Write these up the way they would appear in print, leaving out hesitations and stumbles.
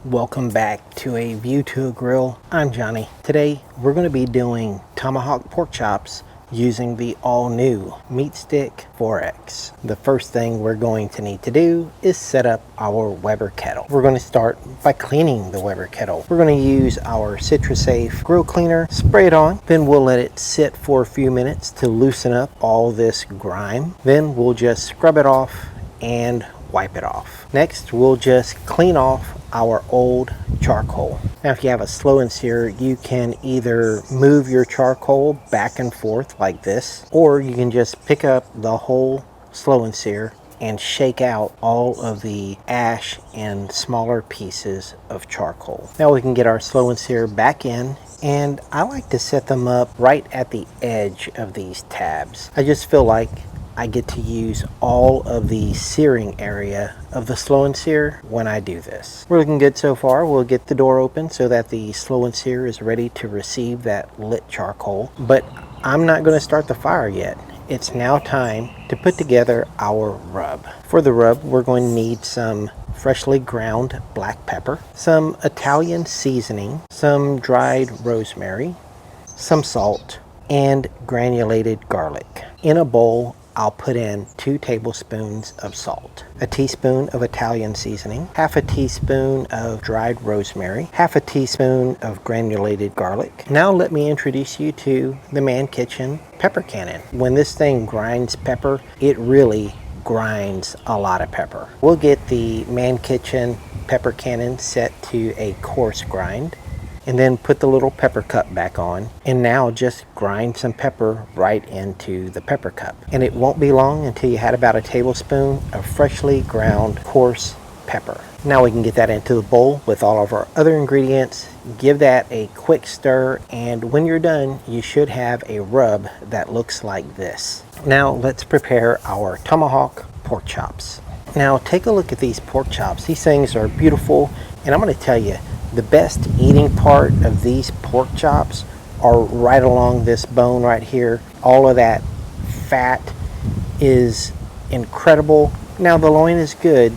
Welcome back to A View to a Grill. I'm Johnny. Today we're going to be doing tomahawk pork chops using the all-new MeatStick 4X. The first thing we're going to need to do is set up our Weber kettle. We're going to start by cleaning the Weber kettle. We're going to use our CitraSafe grill cleaner, spray it on, then we'll let it sit for a few minutes to loosen up all this grime. Then we'll just scrub it off and wipe it off. Next, we'll just clean off our old charcoal. Now, if you have a slow and sear, you can either move your charcoal back and forth like this, or you can just pick up the whole slow and sear and shake out all of the ash and smaller pieces of charcoal. Now we can get our slow and sear back in, and I like to set them up right at the edge of these tabs. I just feel like I get to use all of the searing area of the slow and sear when I do this. We're looking good so far. We'll get the door open so that the slow and sear is ready to receive that lit charcoal, but I'm not going to start the fire yet. It's now time to put together our rub. For the rub, we're going to need some freshly ground black pepper, some Italian seasoning, some dried rosemary, some salt, and granulated garlic. In a bowl, I'll put in 2 tablespoons of salt, a teaspoon of Italian seasoning, half a teaspoon of dried rosemary, half a teaspoon of granulated garlic. Now let me introduce you to the Man Kitchen pepper cannon. When this thing grinds pepper, it really grinds a lot of pepper. We'll get the Man Kitchen pepper cannon set to a coarse grind, and then put the little pepper cup back on, and now just grind some pepper right into the pepper cup. And it won't be long until you had about a tablespoon of freshly ground coarse pepper. Now we can get that into the bowl with all of our other ingredients, give that a quick stir, and when you're done, you should have a rub that looks like this. Now let's prepare our tomahawk pork chops. Now take a look at these pork chops. These things are beautiful, and I'm going to tell you, the best eating part of these pork chops are right along this bone right here. All of that fat is incredible. Now the loin is good,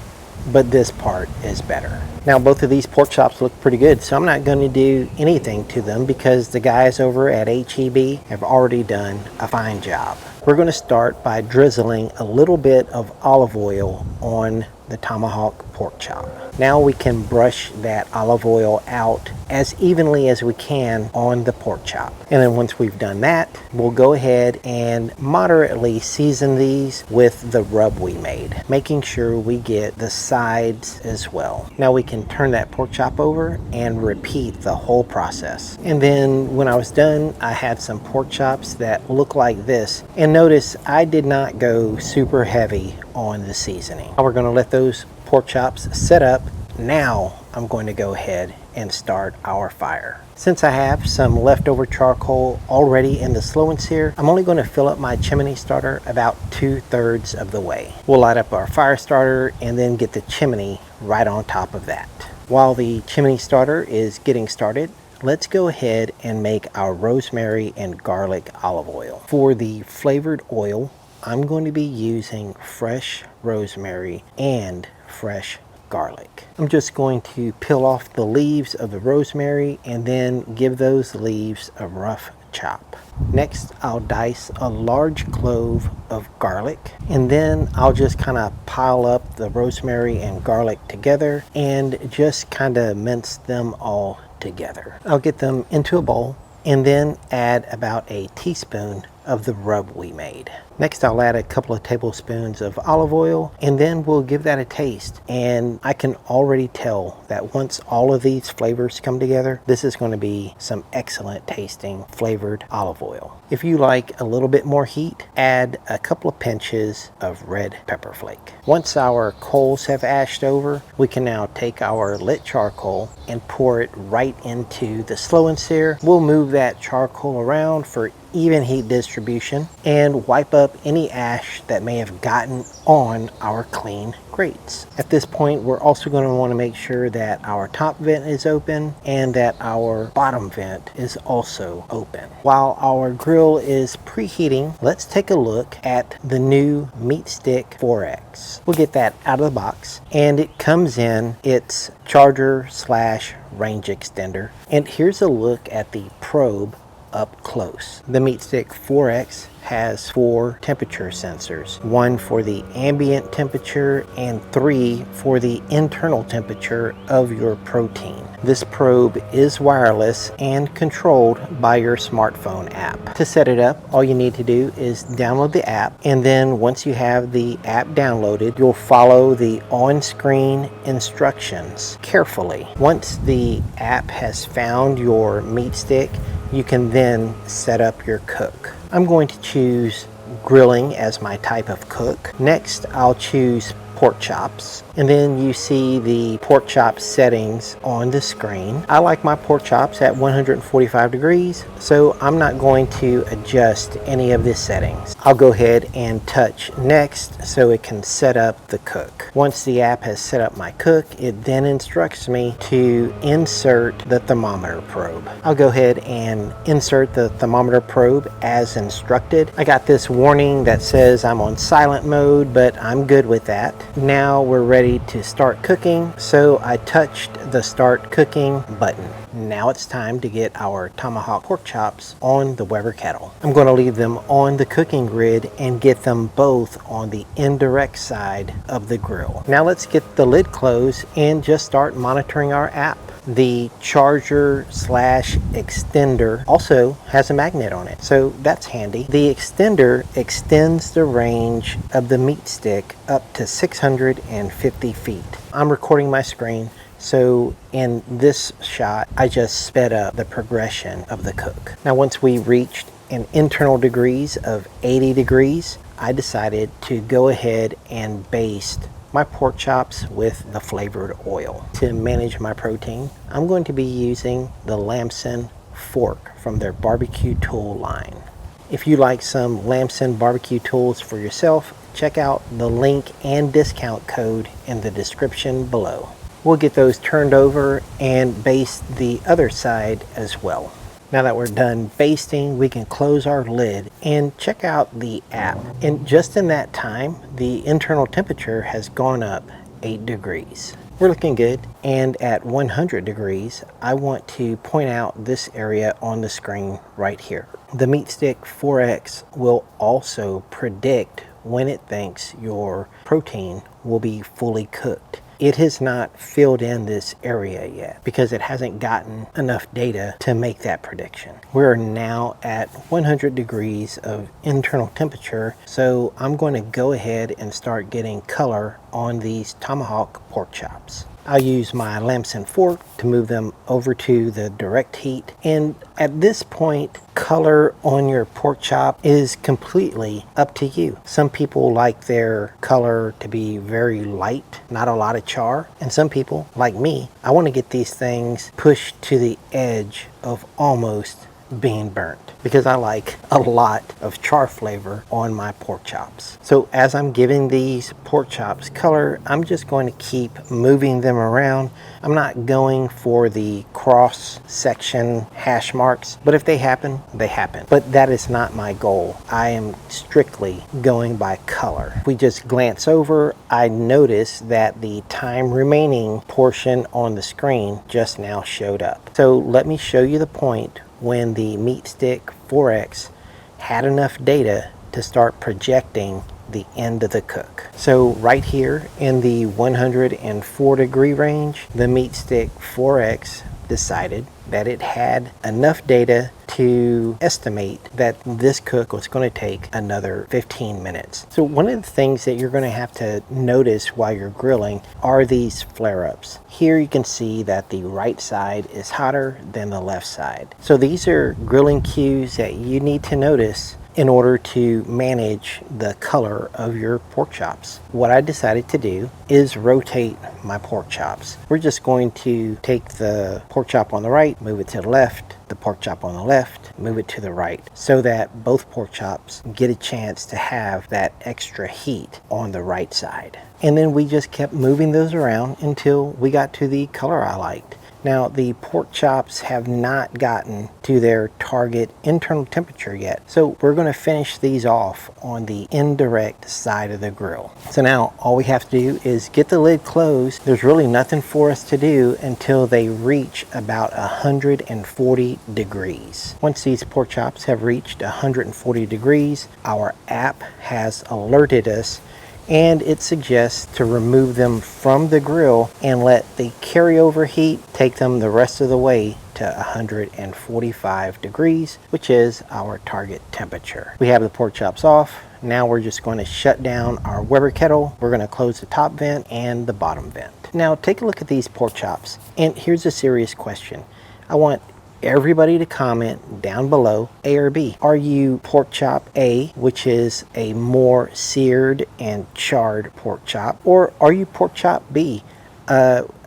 but this part is better. Now both of these pork chops look pretty good, so I'm not going to do anything to them because the guys over at HEB have already done a fine job. We're going to start by drizzling a little bit of olive oil on the tomahawk pork chop. Now we can brush that olive oil out as evenly as we can on the pork chop. And then once we've done that, we'll go ahead and moderately season these with the rub we made, making sure we get the sides as well. Now we can turn that pork chop over and repeat the whole process. And then when I was done, I had some pork chops that look like this. And notice I did not go super heavy on the seasoning. Now we're going to let those pork chops set up. Now I'm going to go ahead and start our fire. Since I have some leftover charcoal already in the slow and sear, I'm only going to fill up my chimney starter about 2/3 of the way. We'll light up our fire starter and then get the chimney right on top of that. While the chimney starter is getting started, let's go ahead and make our rosemary and garlic olive oil. For the flavored oil, I'm going to be using fresh rosemary and fresh garlic. I'm just going to peel off the leaves of the rosemary and then give those leaves a rough chop. Next, I'll dice a large clove of garlic, and then I'll just kind of pile up the rosemary and garlic together and just kind of mince them all together. I'll get them into a bowl and then add about a teaspoon of the rub we made. Next, I'll add a couple of tablespoons of olive oil, and then we'll give that a taste. And I can already tell that once all of these flavors come together, this is going to be some excellent tasting flavored olive oil. If you like a little bit more heat, add a couple of pinches of red pepper flake. Once our coals have ashed over, we can now take our lit charcoal and pour it right into the slow and sear. We'll move that charcoal around for even heat distribution and wipe up any ash that may have gotten on our clean grates. At this point, we're also going to want to make sure that our top vent is open and that our bottom vent is also open. While our grill is preheating, let's take a look at the new MeatStick 4X. We'll get that out of the box, and it comes in its charger slash range extender. And here's a look at the probe up close. The MeatStick 4X has 4 temperature sensors, 1 for the ambient temperature and 3 for the internal temperature of your protein. This probe is wireless and controlled by your smartphone app. To set it up, all you need to do is download the app, and then once you have the app downloaded, you'll follow the on-screen instructions carefully. Once the app has found your meat stick, you can then set up your cook. I'm going to choose grilling as my type of cook. Next, I'll choose pork chops, and then you see the pork chop settings on the screen. I like my pork chops at 145 degrees, so I'm not going to adjust any of the settings. I'll go ahead and touch next so it can set up the cook. Once the app has set up my cook, it then instructs me to insert the thermometer probe. I'll go ahead and insert the thermometer probe as instructed. I got this warning that says I'm on silent mode, but I'm good with that. Now we're ready to start cooking, so I touched the start cooking button. Now it's time to get our Tomahawk pork chops on the Weber kettle. I'm going to leave them on the cooking grid and get them both on the indirect side of the grill. Now let's get the lid closed and just start monitoring our app. The charger slash extender also has a magnet on it, so that's handy. The extender extends the range of the meat stick up to 650 feet. I'm recording my screen, so in this shot, I just sped up the progression of the cook. Now once we reached an internal degrees of 80 degrees, I decided to go ahead and baste my pork chops with the flavored oil. To manage my protein, I'm going to be using the Lamson fork from their barbecue tool line. If you like some Lamson barbecue tools for yourself, check out the link and discount code in the description below. We'll get those turned over and baste the other side as well. Now that we're done basting, we can close our lid and check out the app. And just in that time, the internal temperature has gone up 8 degrees. We're looking good. And at 100 degrees, I want to point out this area on the screen right here. The MeatStick 4X will also predict when it thinks your protein will be fully cooked. It has not filled in this area yet because it hasn't gotten enough data to make that prediction. We're now at 100 degrees of internal temperature, so I'm going to go ahead and start getting color on these Tomahawk pork chops. I'll use my Lamson fork to move them over to the direct heat. And at this point, color on your pork chop is completely up to you. Some people like their color to be very light, not a lot of char. And some people, like me, I want to get these things pushed to the edge of almost being burnt because I like a lot of char flavor on my pork chops. So as I'm giving these pork chops color, I'm just going to keep moving them around. I'm not going for the cross section hash marks, but if they happen, they happen. But that is not my goal. I am strictly going by color. If we just glance over, I notice that the time remaining portion on the screen just now showed up. So let me show you the point when the MeatStick 4X had enough data to start projecting the end of the cook. So right here in the 104 degree range, the MeatStick 4X decided that it had enough data to estimate that this cook was going to take another 15 minutes. So one of the things that you're going to have to notice while you're grilling are these flare-ups. Here you can see that the right side is hotter than the left side. So these are grilling cues that you need to notice in order to manage the color of your pork chops. What I decided to do is rotate my pork chops. We're just going to take the pork chop on the right, move it to the left, the pork chop on the left, move it to the right, so that both pork chops get a chance to have that extra heat on the right side. And then we just kept moving those around until we got to the color I liked. Now, the pork chops have not gotten to their target internal temperature yet, so we're going to finish these off on the indirect side of the grill. So now all we have to do is get the lid closed. There's really nothing for us to do until they reach about 140 degrees. Once these pork chops have reached 140 degrees, our app has alerted us and it suggests to remove them from the grill and let the carryover heat take them the rest of the way to 145 degrees, which is our target temperature. We have the pork chops off. Now we're just going to shut down our Weber kettle. We're going to close the top vent and the bottom vent. Now take a look at these pork chops. And here's a serious question. I want everybody to comment down below, A or B. Are you pork chop A, which is a more seared and charred pork chop, or are you pork chop B,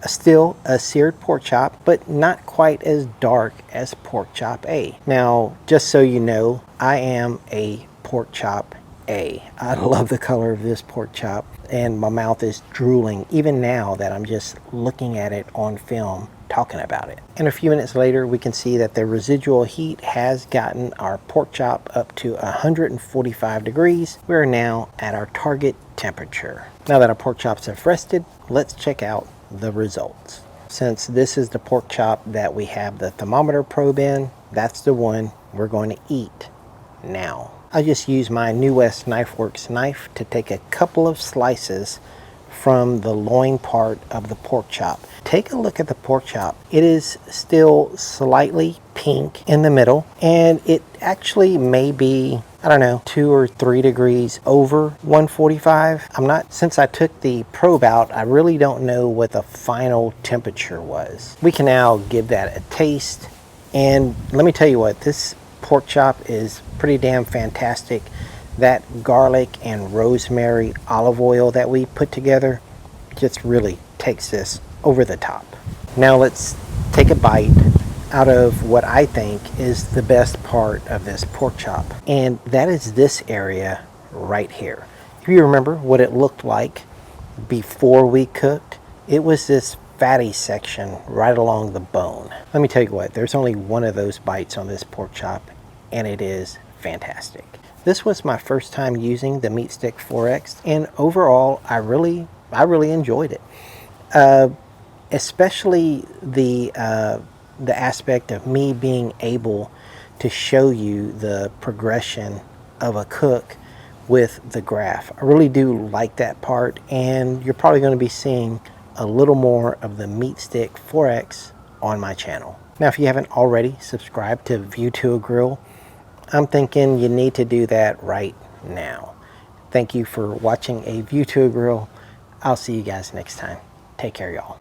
still a seared pork chop, but not quite as dark as pork chop A? Now, just so you know, I am a pork chop A. I love the color of this pork chop, and my mouth is drooling even now that I'm just looking at it on film, talking about it. And a few minutes later, we can see that the residual heat has gotten our pork chop up to 145 degrees. We're now at our target temperature. Now that our pork chops have rested, let's check out the results. Since this is the pork chop that we have the thermometer probe in, that's the one we're going to eat now. I just use my New West Knife Works knife to take a couple of slices from the loin part of the pork chop. Take a look at the pork chop. It is still slightly pink in the middle, and it actually may be, I don't know, 2 or 3 degrees over 145. Since I took the probe out, I really don't know what the final temperature was. We can now give that a taste, and let me tell you what, this pork chop is pretty damn fantastic. That garlic and rosemary olive oil that we put together just really takes this over the top. Now let's take a bite out of what I think is the best part of this pork chop, and that is this area right here. If you remember what it looked like before we cooked, it was this fatty section right along the bone. Let me tell you what, there's only one of those bites on this pork chop, and it is fantastic. This was my first time using the MeatStick 4X, and overall I really enjoyed it. Especially the aspect of me being able to show you the progression of a cook with the graph. I really do like that part, and you're probably going to be seeing a little more of the MeatStick 4X on my channel. Now, if you haven't already subscribed to View to a Grill, I'm thinking you need to do that right now. Thank you for watching a View to a Grill. I'll see you guys next time. Take care, y'all.